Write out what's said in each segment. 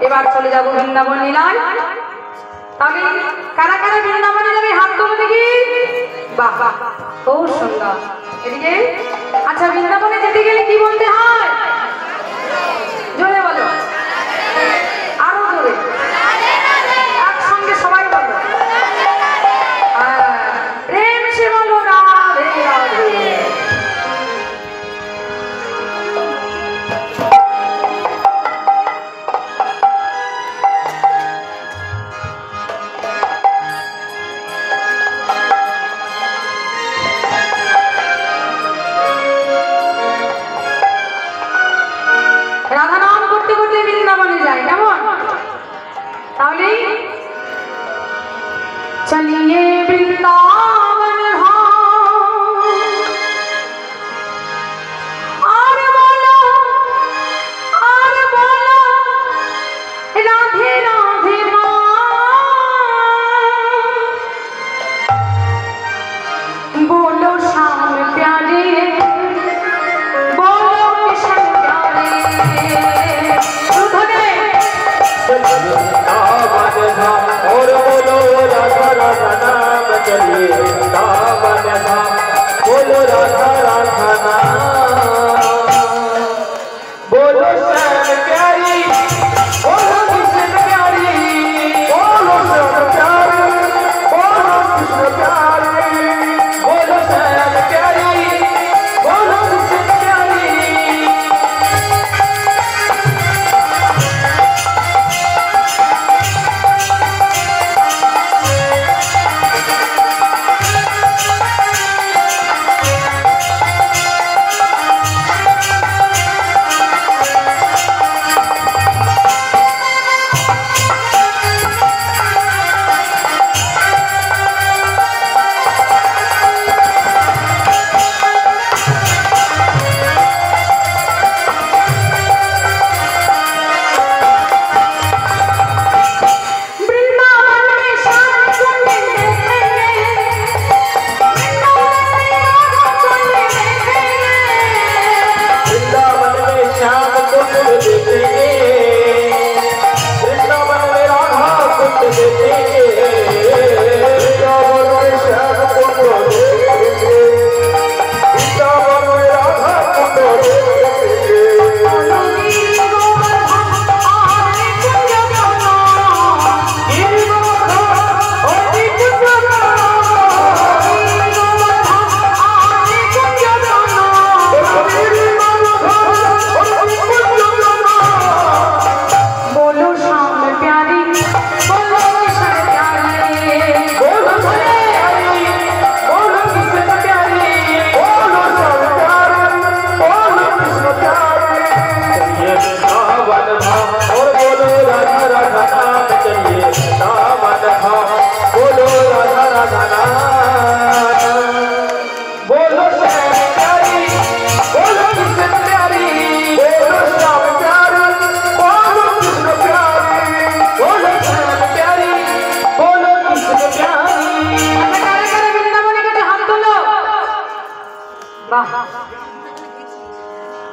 এবার চলে যাব বৃন্দাবন লীলায়। তাহলে কারা কারা বৃন্দাবনে যাবে হাত তুলে দেখি। বাহ বাহ, খুব সুন্দর। এদিকে আচ্ছা, বৃন্দাবনে যেতে গেলে কি বলতে হয়? জোরে বলো, আরো জোরে, একসঙ্গে সবাই বলো। প্রেম সে বলো রাধে রাধে। রাধা নাম করতে করতে বৃন্দাবনে যায়, কেমন? তাহলে চলিয়ে বৃন্দাবন আর বলো রাধে রাধে মা। बोलो श्याम प्यारे, बोलो कृष्ण प्यारे। और बोलो राधा राधा नाम चलिए वृंदावन धाम। बोलो राधा राधा नाम, बोलो श्याम प्यारी, बोलो कृष्ण प्यारी, बोलो श्याम प्यारी, बोलो कृष्ण प्यारी, बोलो श्याम प्यारी, बोलो कृष्ण प्यारी।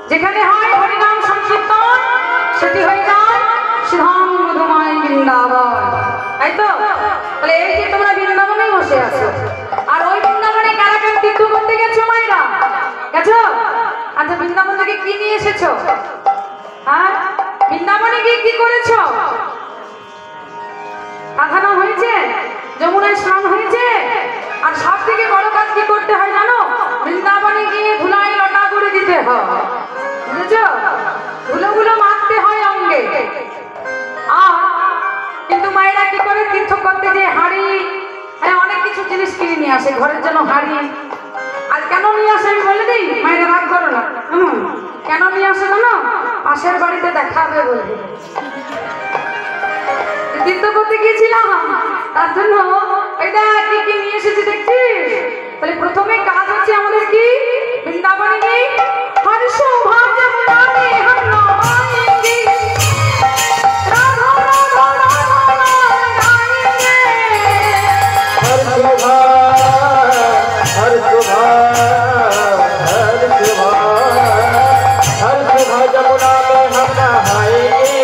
যেখানে হয় হরিনাম সংকীর্তন সেটি হয়ে যায় শ্রীধাম মধুময় বৃন্দাবন, তাই তো? তাহলে এই যে তোমরা বৃন্দাবনেই বসে আছো, আর ওই বৃন্দাবনে কারা কারা তীর্থ করতে গেছো? মায়েরা গেছো? আচ্ছা, বৃন্দাবন থেকে কি নিয়ে এসেছো? হ্যাঁ, বৃন্দাবনে গিয়ে কি করেছো? রাধানাম হয়েছে, যমুনায় স্নান হয়েছে, আর সব থেকে বড় কাজ কি করতে হয় জানো? বৃন্দাবনে গিয়ে ধুলাই লটা করে দিতে হয়, বুঝেছো? ধুলোগুলো মারতে হয় অঙ্গে। কিন্তু মায়েরা কি করে তীর্থ করতে যে হাঁড়ি, হ্যাঁ, অনেক কিছু জিনিস কিনে নিয়ে আসে ঘরের জন্য হাঁড়ি। আর কেন নিয়ে আসে আমি বলে দিই, মায়েরা রাগ করো না। কেন নিয়ে আসে জানো? পাশের বাড়িতে দেখাবে বলে। তীর্থ করতে গিয়েছিলাম, তার জন্য এটা কি কি নিয়ে এসেছি দেখছিস? তাহলে প্রথমে কাজ হচ্ছে আমাদের কি? বৃন্দাবনে কি হর সৌভাগ্য মুরারি হম নমায়েঙ্গে, রাধা রাধা রাধা গায়েঙ্গে। हर सुबह हर सुबह हर सुबह हर सुबह जमुना में हम नहाएंगे।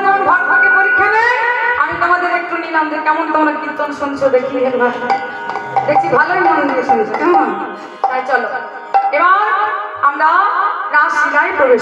যেমন ভাগ্যকে পরীক্ষা নেয়, আমি তোমাদের একটু নিলাম যে কেমন তোমরা কীর্তন শুনছো দেখি একবার। দেখছি ভালোই মন দিয়ে শুনছো কেমন। তাই চলো এবার আমরা রাসলীলায় প্রবেশ